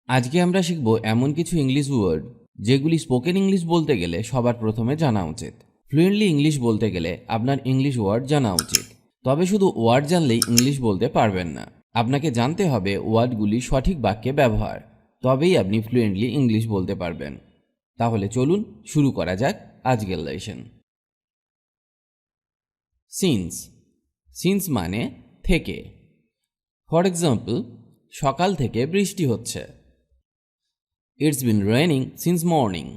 আজকে আমরা শিখব এমন কিছু ইংলিশ ওয়ার্ড যেগুলি স্পোকেন ইংলিশ বলতে গেলে সবার প্রথমে জানা উচিত। ফ্লুয়েন্টলি ইংলিশ বলতে গেলে আপনার ইংলিশ ওয়ার্ড জানা উচিত। তবে শুধু ওয়ার্ড জানলেই ইংলিশ বলতে পারবেন না, আপনাকে জানতে হবে ওয়ার্ডগুলি সঠিক বাক্যে ব্যবহার, তবেই আপনি ফ্লুয়েন্টলি ইংলিশ বলতে পারবেন। তাহলে চলুন শুরু করা যাক আজকের লেসন। সিন্স। সিন্স মানে থেকে। ফর এক্সাম্পল, সকাল থেকে বৃষ্টি হচ্ছে। It's been raining since morning.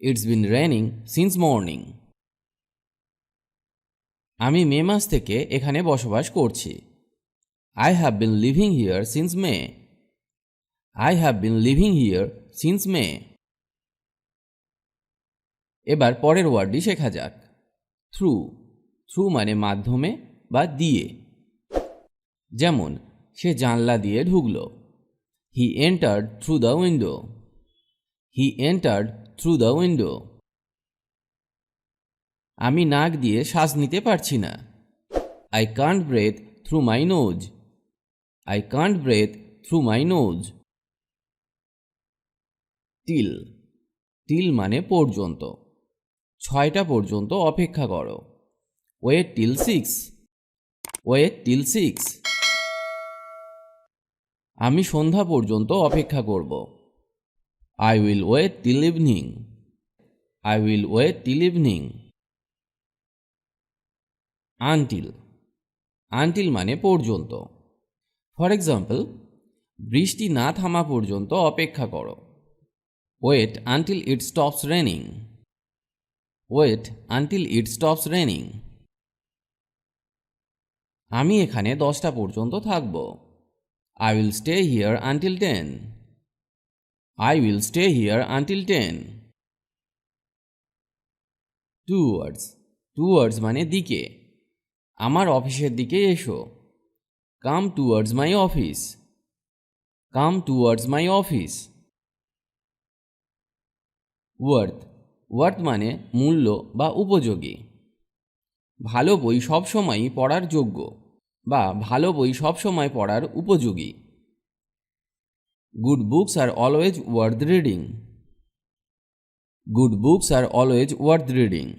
It's been raining since morning. আমি মে মাস থেকে এখানে বসবাস করছি। I have been living here since May. I have been living here since May. এবার পরের ওয়ার্ডটি শেখা যাক। থ্রু। থ্রু মানে মাধ্যমে বা দিয়ে। যেমন, সে জানলা দিয়ে ঢুকলো। He entered through the window. He entered through the window. আমি নাক দিয়ে শ্বাস নিতে পারছি না। I can't breathe through my nose. I can't breathe through my nose. till. till মানে পর্যন্ত। 6টা পর্যন্ত অপেক্ষা করো। Wait till 6. Wait till 6. আমি সন্ধ্যা পর্যন্ত অপেক্ষা করব। I will wait till evening. I will wait till evening. Until. Until মানে পর্যন্ত। ফর এক্সাম্পল, বৃষ্টি না থামা পর্যন্ত অপেক্ষা করো। Wait until it stops raining. Wait until it stops raining. আমি এখানে 10টা পর্যন্ত থাকব। I will stay here until 10. I will stay here until 10. Towards. Towards মানে দিকে। আমার অফিসের দিকে এসো। Come towards my office. Come towards my office. Worth. Worth মানে মূল্য বা উপযোগী। ভালো বই সবসময়ই পড়ার যোগ্য বা ভালো বই সবসময় পড়ার উপযোগী। Good books are always worth reading. Good books are always worth reading.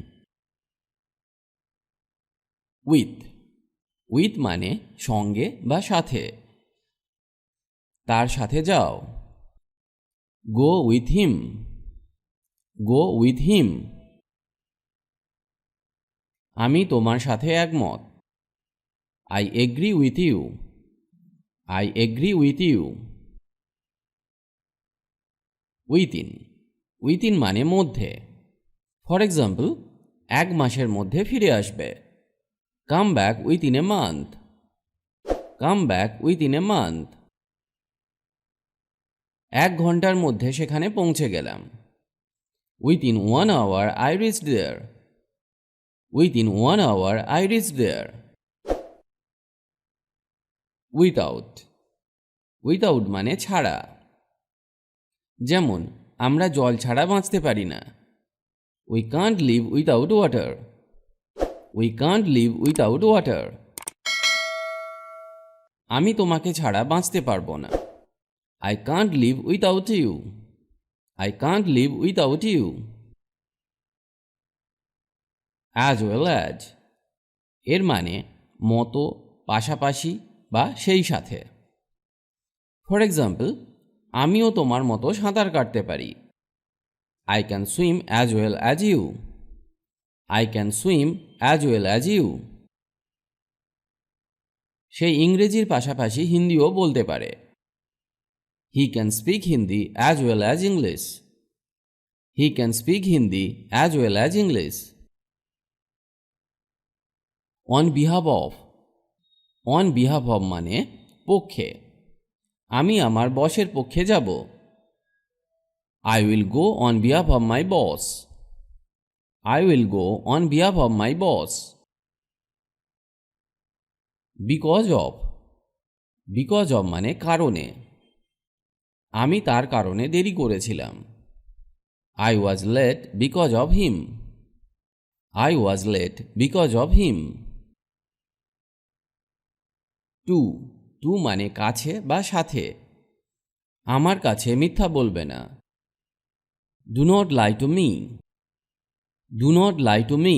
With. With মানে সঙ্গে বা সাথে। তার সাথে যাও। Go with him. Go with him. আমি তোমার সাথে একমত। I agree with you. I agree with you. Within. Within মানে মধ্যে। ফর এক্সাম্পল, 1 মাসের মধ্যে ফিরে আসবে। Come back within a month. Come back within a month. 1 ঘন্টার মধ্যে সেখানে পৌঁছে গেলাম। Within 1 hour I reached there. Within 1 hour I reached there. Without. Without মানে ছাড়া। যেমন, আমরা জল ছাড়া বাঁচতে পারি না। We can't live without water. We can't live without water. আমি তোমাকে ছাড়া বাঁচতে পারবো না। I can't live without you. I can't live without you. As well as. এর মানে মতো, পাশাপাশি বা সেই সাথে। ফর এক্সাম্পল, আমিও তোমার মতো সাঁতার কাটতে পারি। I can swim as well as you. I can swim as well as you. সে ইংরেজির পাশাপাশি হিন্দিও বলতে পারে। He can speak Hindi as well as English. He can speak Hindi as well as English. On behalf of. On behalf of মানে পক্ষে। আমি আমার বসের পক্ষে যাব। I will go on behalf of my boss. I will go on behalf of my boss. Because of. Because of মানে কারণে। আমি তার কারণে দেরি করেছিলাম। I was late because of him. I was late because of him. To. To মানে কাছে বা সাথে। আমার কাছে মিথ্যা বলবে না। Do not lie to me. Do not lie to me.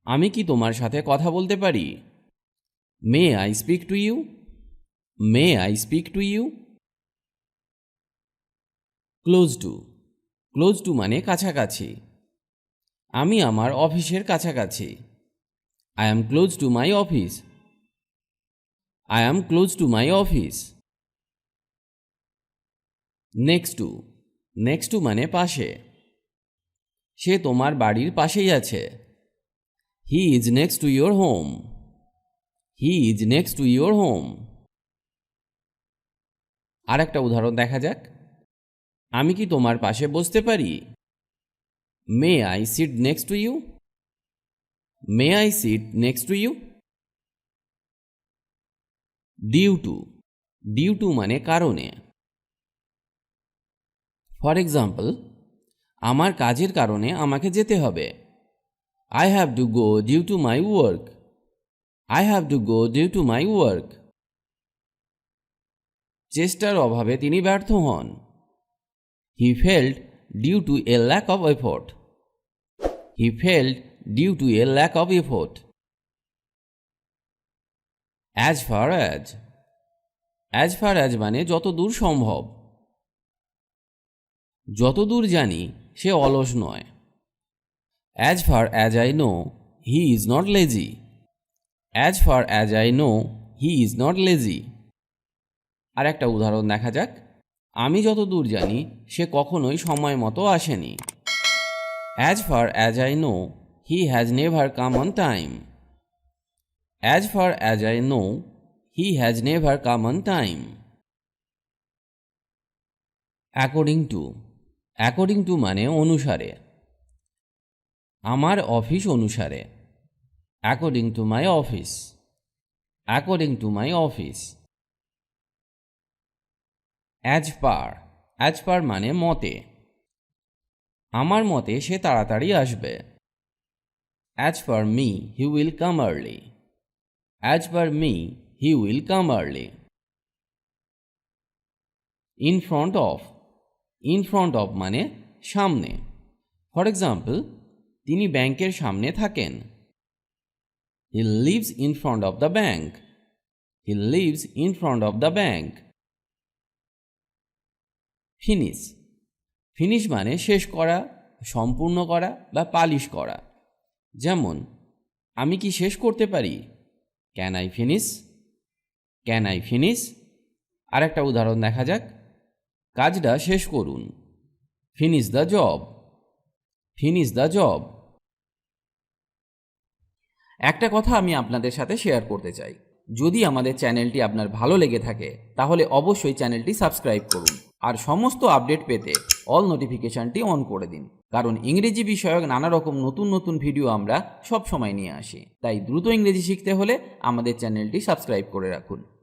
আমি কি তোমার সাথে কথা বলতে পারি? May I speak to you. May I speak to you. Close to. Close to মানে কাছাকাছি। আমি আমার অফিসের কাছাকাছি। I am close to my office. I am close to my office. Next to. Next to মানে পাশে। সে তোমার বাড়ির পাশেই আছে। He is next to your home. He is next to your home. আর একটা উদাহরণ দেখা যাক। আমি কি তোমার পাশে বসতে পারি? May I sit next to you. May I sit next to you. Due to. Due to মানে কারণে। ফর এক্সাম্পল, আমার কাজের কারণে আমাকে যেতে হবে। I have to go due to my work. I have to go due to my work. চেষ্টার অভাবে তিনি ব্যর্থ হন। He failed due to a lack of effort. He failed due to a lack of effort. As far as. As far as মানে যতদূর সম্ভব। যতদূর জানি সে অলস নয়। As far as I know he is not lazy. As far as I know he is not lazy. আর একটা উদাহরণ দেখা যাক। আমি যতদূর জানি সে কখনোই সময় মতো আসেনি। As far as I know he has never come on time. As far as I know he has never come on time. According to. According to মানে অনুসারে। আমার অফিস অনুসারে। According to my office. According to my office. As per. As per মানে মতে। আমার মতে সে তাড়াতাড়ি আসবে। As per me he will come early. As per me he will come early. In front of. In front of মানে সামনে। For example, তিনি ব্যাংকের সামনে থাকেন। He lives in front of the bank. He lives in front of the bank. Finish. Finish মানে শেষ করা, সম্পূর্ণ করা বা পালিশ করা। যেমন, আমি কি শেষ করতে পারি? Can I finish? Can I finish? আর একটা উদাহরণ দেখা যাক। কাজটা শেষ করুন। Finish the job. Finish the job. একটা কথা আমি আপনাদের সাথে শেয়ার করতে চাই। যদি আমাদের চ্যানেলটি আপনার ভালো লেগে থাকে তাহলে অবশ্যই চ্যানেলটি সাবস্ক্রাইব করুন আর সমস্ত আপডেট পেতে অল নোটিফিকেশনটি অন করে দিন, কারণ ইংরেজি বিষয়ক নানা রকম নতুন নতুন ভিডিও আমরা সব সময় নিয়ে আসি। তাই দ্রুত ইংরেজি শিখতে হলে আমাদের চ্যানেলটি সাবস্ক্রাইব করে রাখুন।